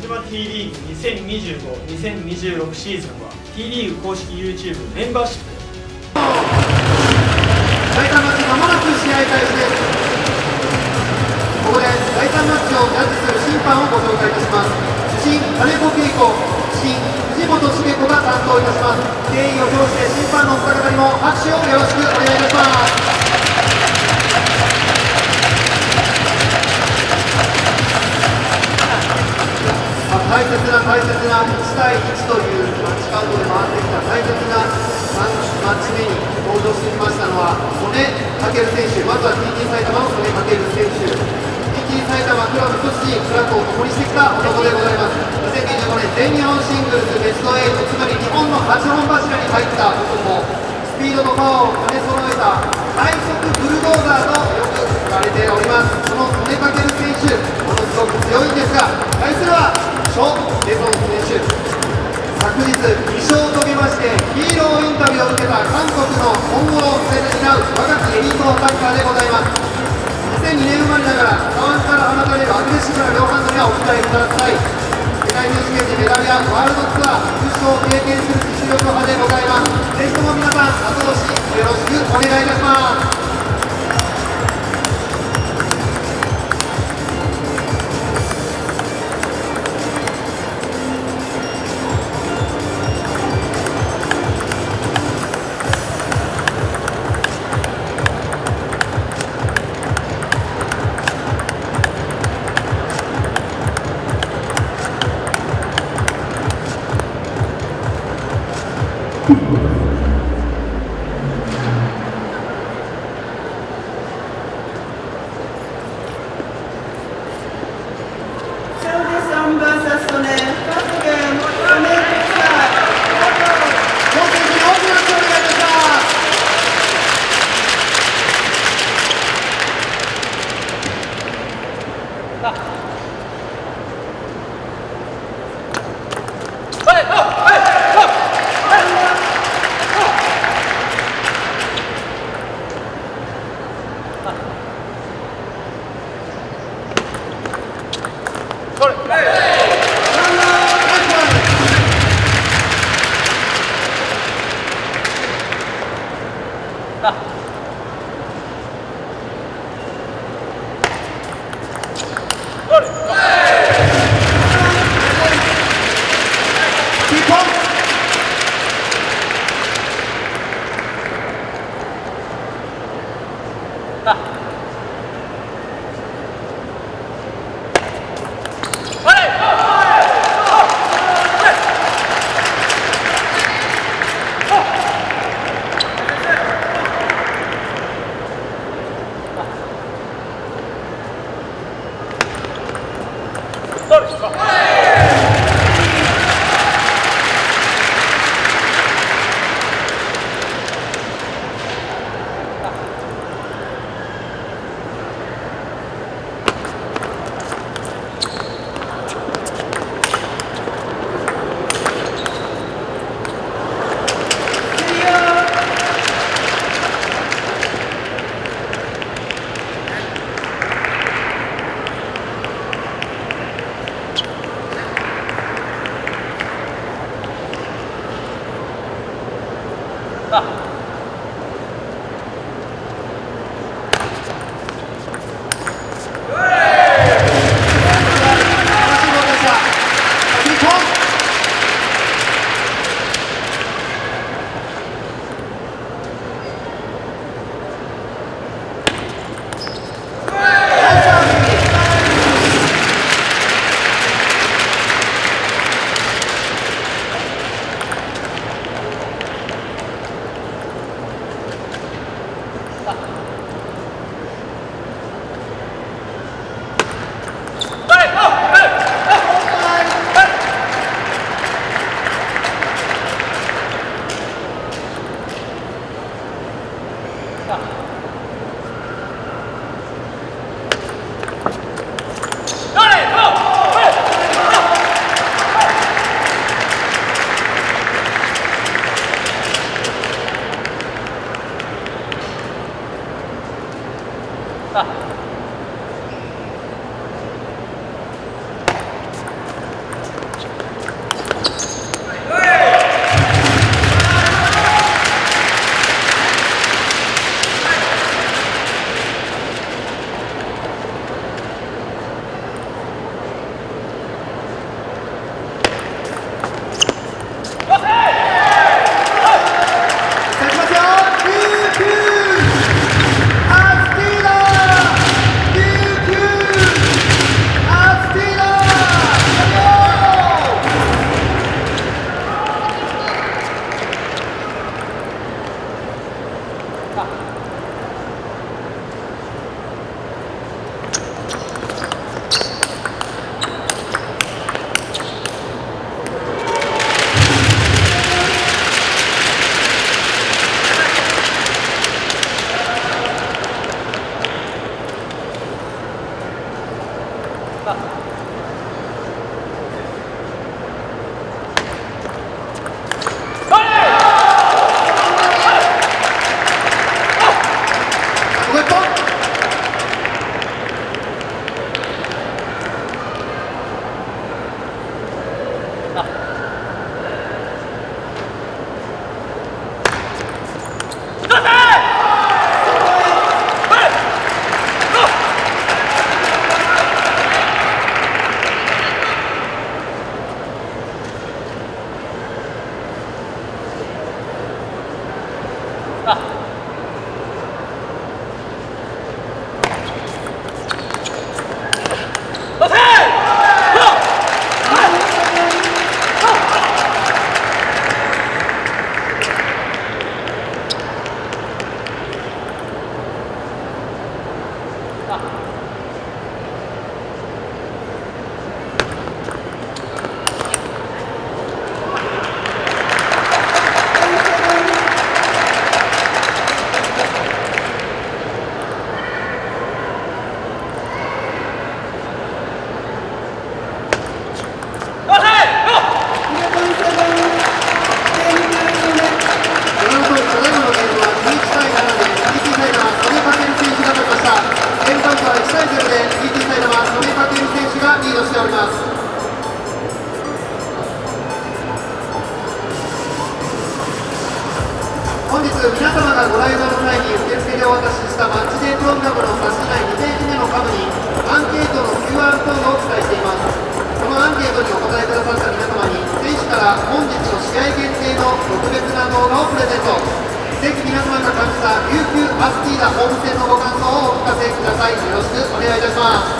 島 T リーグ2025-2026シーズンは T リーグ公式 YouTube メンバーシップ第3マッチまもなく試合開始です。ここで第3マッチをジャッジする審判をご紹介いたします。主審金子恵子、主審藤本茂子が担当いたします。敬意を表して審判のお二方にも拍手をよろしくお願いいたします。大切な1対1というマッチカウントで回ってきた大切なマッチ目に登場してきましたのは曽根翔選手、まずは TT 埼玉の曽根翔選手、 TT 埼玉クラブとして苦楽を共にしてきた男でございます。2025年全日本シングルスベスト8、つまり日本の8本柱に入った男、スピードとパワーを兼ね揃えた快速ブルドーザーとよく言われております。その曽根翔選手、ものすごく強いんですが、対するはショ・デソン選手、昨日2勝を遂げましてヒーローインタビューを受けた韓国の今後を担う若きエリートアタッカーでございます。2002年生まれながら川から放たれるアグレッシブな両ハンドにはお期待ください。世界選手権でメダルやワールドツアー優勝を経験する実力派でございます。ぜひとも皆さん後押しよろしくお願いいたします。はいご来場の際に受付でお渡ししたマッチデープログラムの冊子内2ページ目の下部にアンケートの QR コードを記載しています。このアンケートにお答えくださった皆様に選手から本日の試合限定の特別な動画をプレゼント。ぜひ皆様が感じた琉球アスティーダホーム戦のご感想をお聞かせください。よろしくお願いいたします。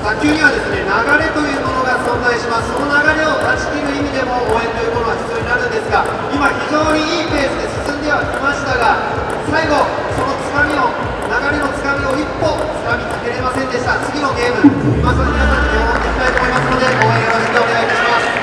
卓球にはですね、流れというものが存在します。その流れを断ち切る意味でも応援というものが必要になるんですが、今非常にいいペースで進んではきましたが、最後そのつかみを、流れのつかみを一歩つかみきれませんでした。次のゲーム、まず皆さんに見守っていきたいと思いますので、応援よろしくお願いいたします。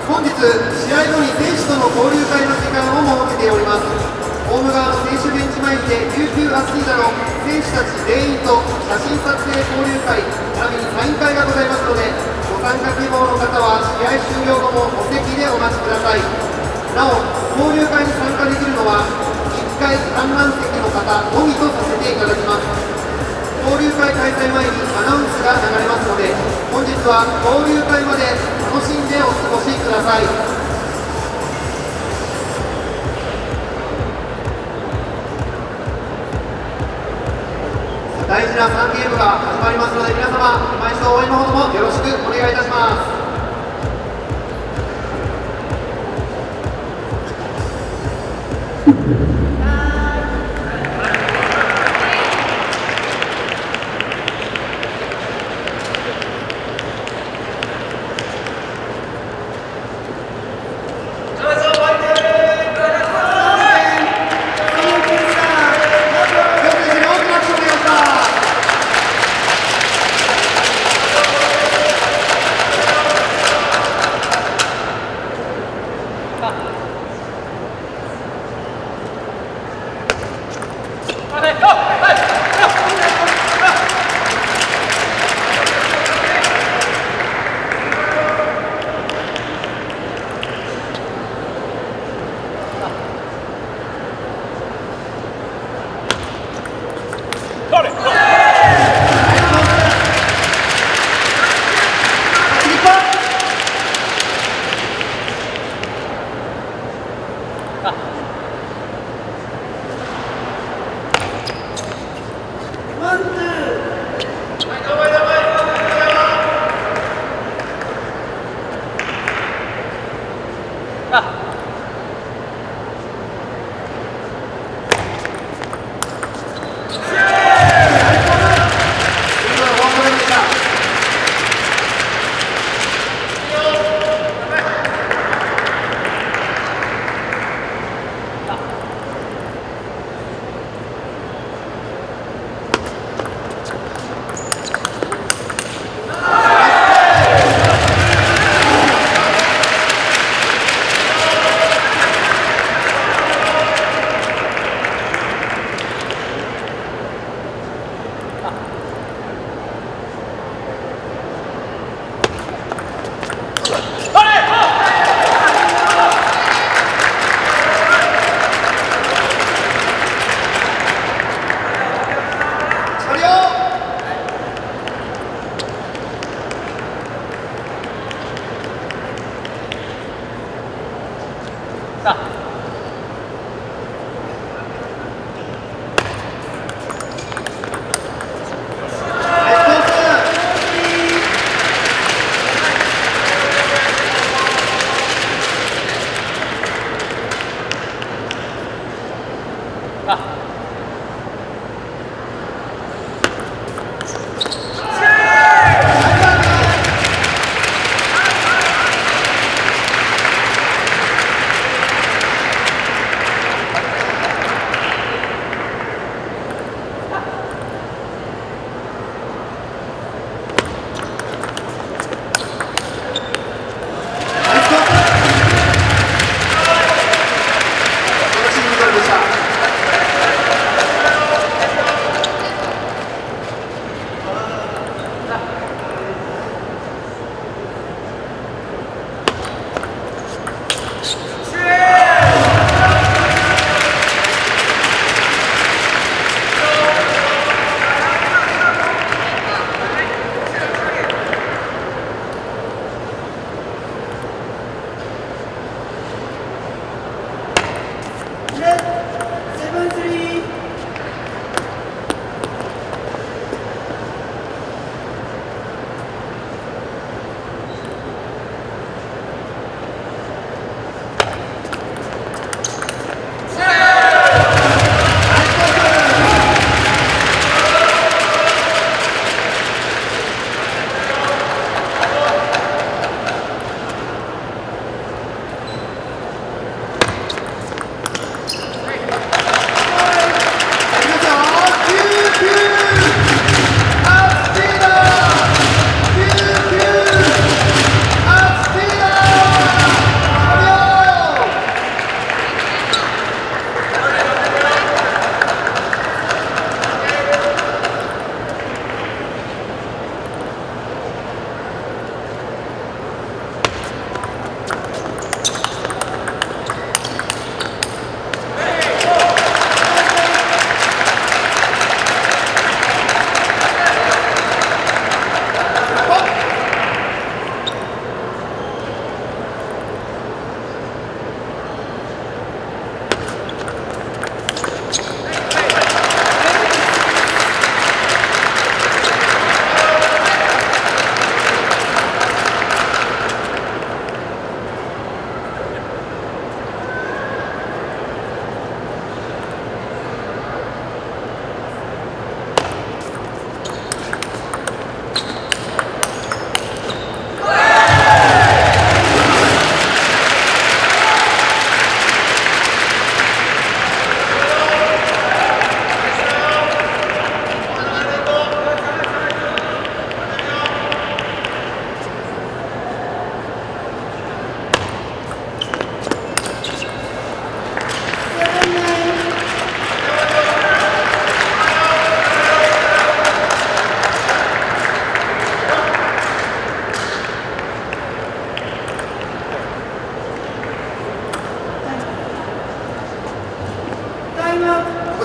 本日試合後に選手との交流会の時間を設けております。ホーム側の選手ベンチ前にて琉球アスリーナの選手たち全員と写真撮影交流会並びにサイン会がございますので、ご参加希望の方は試合終了後もお席でお待ちください。なお交流会に参加できるのは1階観覧席の方のみとさせていただきます。交流会開催前にアナウンスが流れますので、本日は交流会まで楽しんでお過ごしください。大事な3ゲームが始まりますので、皆様今一度応援のほどもよろしくお願いいたします。こ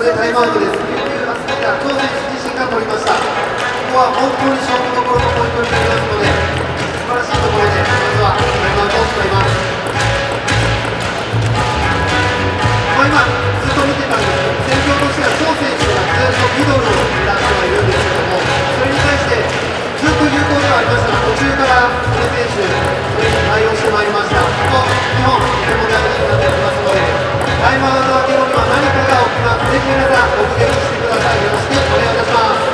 こでタイムアウトです。琉球アスリート挑戦自身が取りました。ここは本当に勝負どころのポイントになりますので、素晴らしいところでまずはタイムアウトを使います。今ずっと見てたんですけど、戦況としては張選手がずっとミドルを狙ってはいるんですけども、それに対してずっと有効ではありましたが、途中から小手選手それに対応してまいりました。ここ日本とても大事になってきますので、タイムアウト明け後には何かが起きます。ぜひ皆さん目撃してください。よろしくお願いいたします。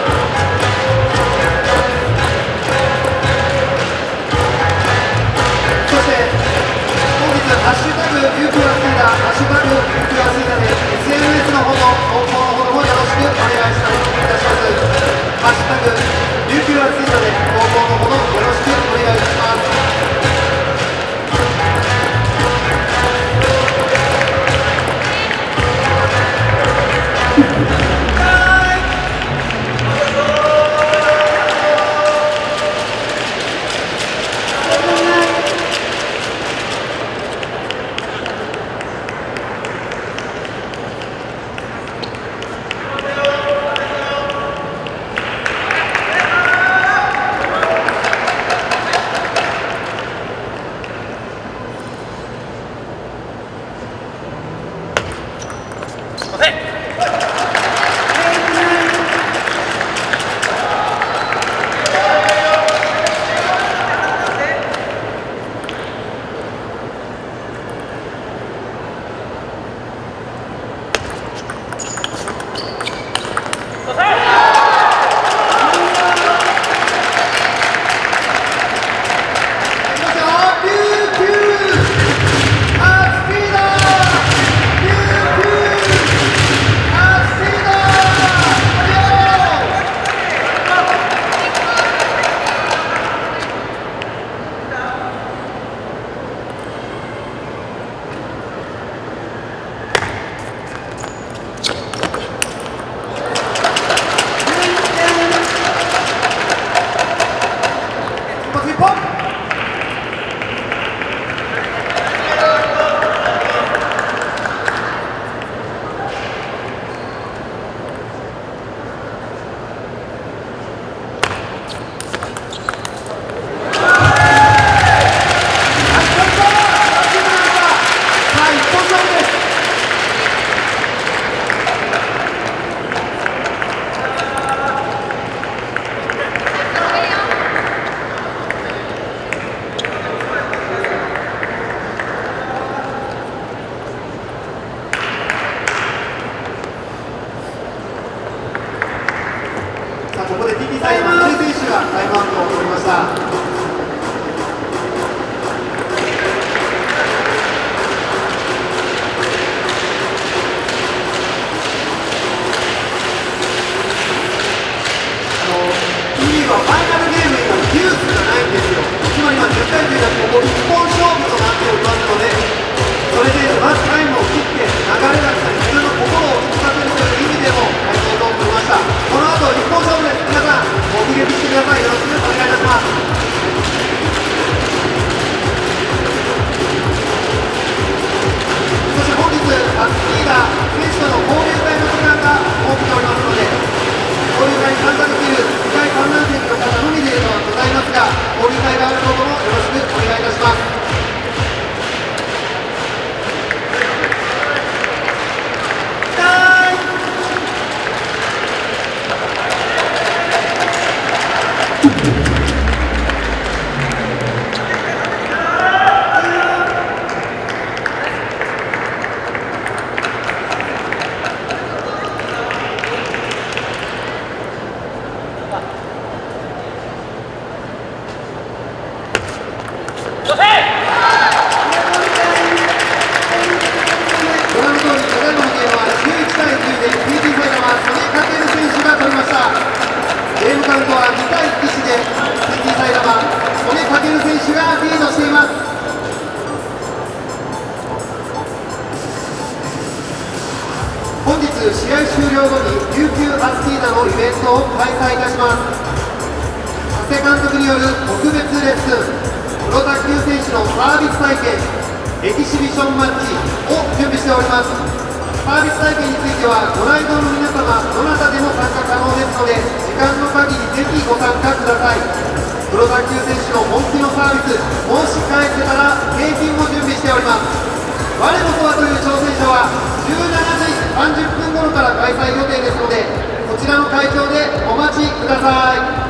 試合終了後に琉球アスティーナのイベントを開催いたします。長谷監督による特別レッスン、プロ卓球選手のサービス体験、エキシビションマッチを準備しております。サービス体験についてはご来場の皆様どなたでも参加可能ですので、時間の限りぜひご参加ください。プロ卓球選手の本気のサービス、もし返せたら景品も準備しております。我こそはという挑戦者は17時30分頃から開催予定ですので、こちらの会場でお待ちください。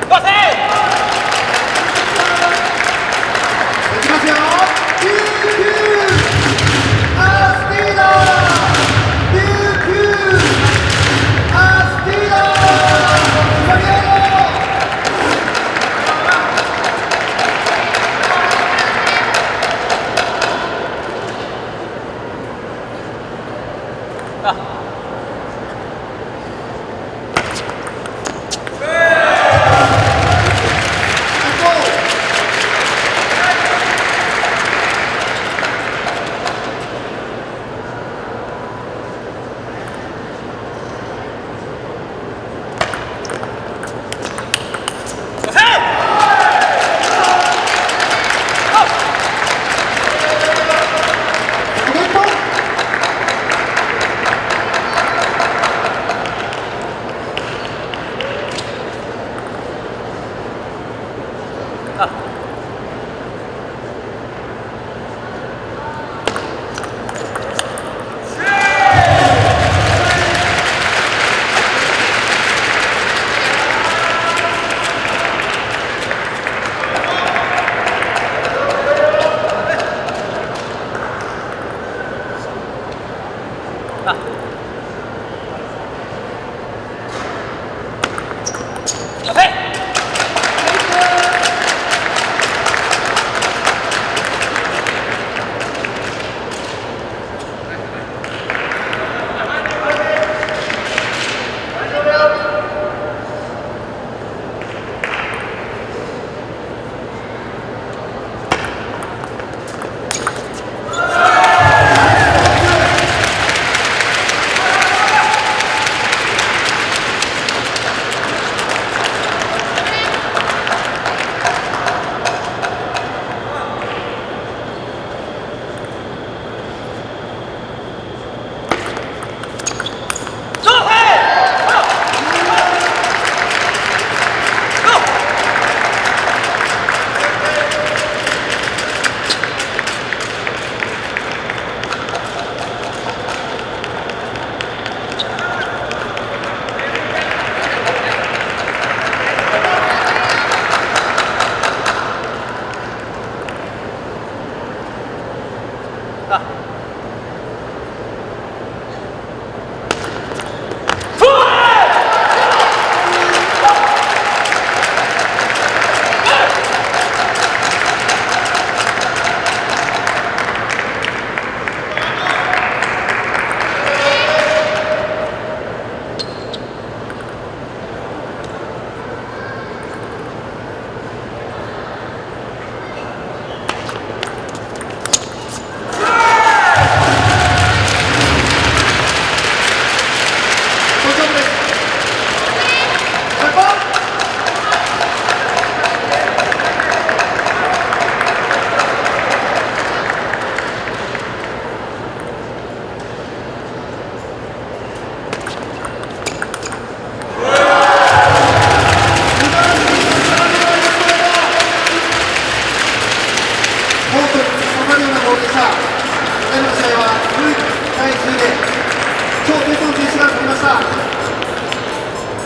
Passei!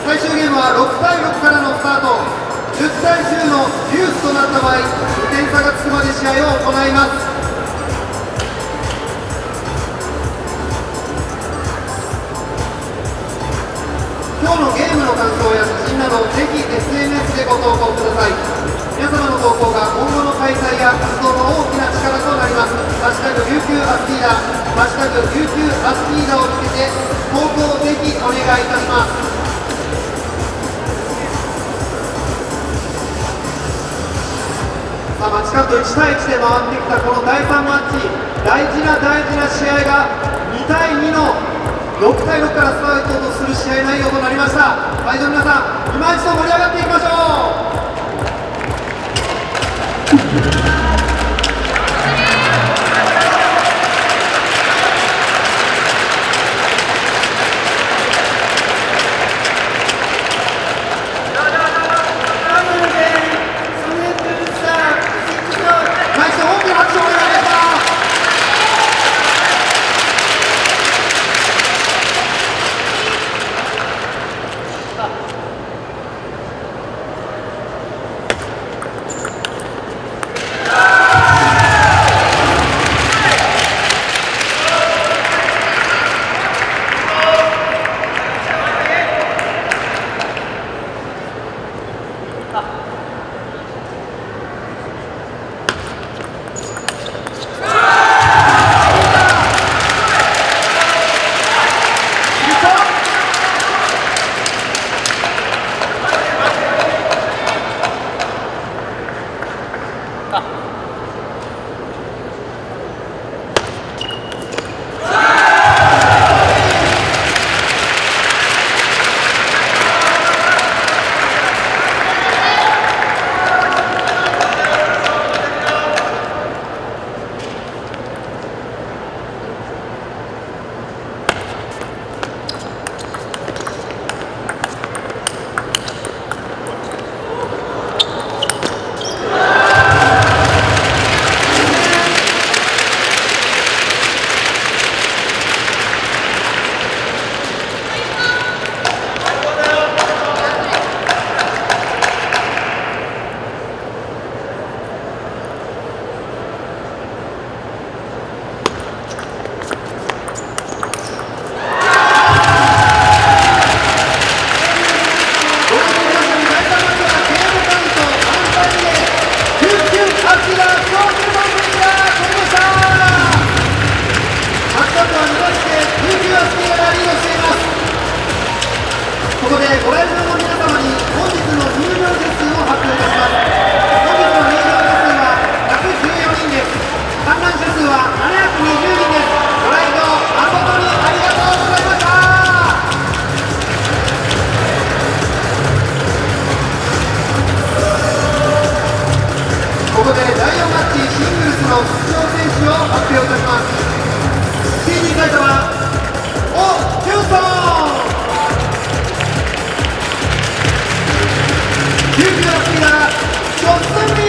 最終ゲームは6対6からのスタート、10対10のデュースとなった場合、2点差がつくまで試合を行います。今日のゲームの感想や写真など、ぜひ SNS でご投稿ください。皆様の投稿が今後の開催や活動の大きな力となります。ハッシュタグ琉球アスティーダ、ハッシュタグ琉球アスティーダをつけて投稿をぜひお願いいたします。さあ、マッチカット1対1で回ってきたこの第3マッチ、大事な試合が2対2の6対6からスタートとする試合内容となりました。会場の皆さん、今一度盛り上がっていきましょう。の出場選手を発表いたします。 TD 埼玉、オ・ヒュンソン。9キロのスピーダー、ショット